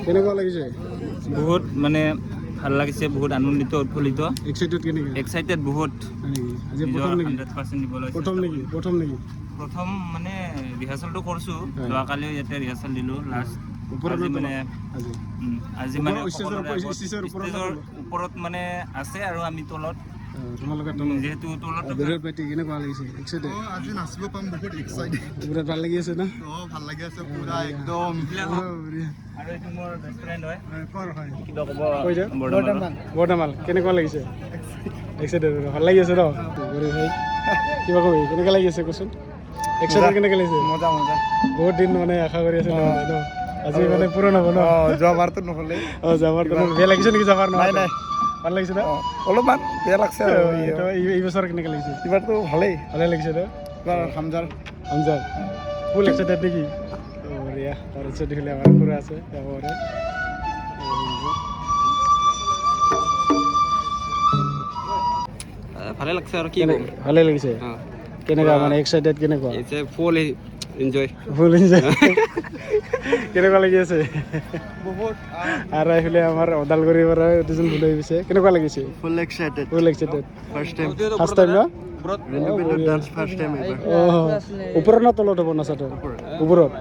কেনেকুৱা লাগিছে? বহুত মানে ভাল লাগিছে, বহুত আনন্দিত উৎফুল্লিত, এক্সাইটেড কেনেকৈ? এক্সাইটেড বহুত। আজি নিজৰ প্ৰথম নেকি? 100% দিবলৈ প্ৰথম নেকি? প্ৰথম নেকি? প্ৰথম মানে ৰিহাৰ্চেলটো কৰিছোঁ, হয়। যোৱাকালিও ইয়াতে ৰিহাৰ্চেল দিলোঁ লাষ্ট। ওপৰত আজি মানে আজি আজি মানে ষ্টেজৰ ষ্টেজৰ ওপৰত মানে আছে আৰু আমি তলত, তোমালোকে যিহেতু তলত বিৰাট পাৰ্টি কেনেকুৱা লাগিছে? এক্সাইটেড? আজি নাচিব পাম বহুত এক্সাইটেড। বিৰাট ভাল লাগি আছে না? ভাল লাগি আছে পুৰা একদম। আৰু এইটো মোৰ বেষ্ট ফ্ৰেণ্ড হয়। ক'ৰ হয়? কিবা ক'ব? কৈ যা। বৰ্তমান কেনেকুৱা লাগিছে? এক্সাইটেড ভাল লাগি আছে ন? গৌৰী ভাই কিবা কবি? কেনেকুৱা লাগি আছে কচোন? এক্সাইটেড কেনেকুৱা লাগিছে? মজা মজা। বহুত দিন মানে আশা কৰি আছে ন? আজি মানে পূৰণ হ'ব ন? যোৱাবাৰতো নহ'লে। যাবাৰতো বেয়া লাগিছে নেকি যাবাৰ? নাই নাই ভাল লাগিছে ন? অলপমান বেয়া লাগছে আৰু এই বছৰ কেনেকুৱা লাগিছে? এইবাৰতো ভালেই। ভালে লাগিছে ন? এইবাৰ হামজাৰ ফুল এক্সাইটেড নেকি? বঢ়িয়া। তাৰপিছত দেখিলে আমাৰ খুৰা আছে যাব পাৰে। ভালে লাগছে আৰু কি ক'ম। ভালে লাগিছে? কেনেকুৱা মানে এক্সাইটেড কেনেকুৱা? Full enjoy. Full enjoy. কেনেকুৱা লাগি আছে? বহুত আৰু এইফালে আমাৰ ওদালগুৰিৰ পৰা দুজন ভুল হৈ গৈছে। কেনেকুৱা লাগিছে? Full excited. Full excited. First time first time ন? ডান্স ফাৰ্ষ্ট টাইম এবাৰ। ওপৰত না তলত হ'ব নাচাটো? ওপৰত।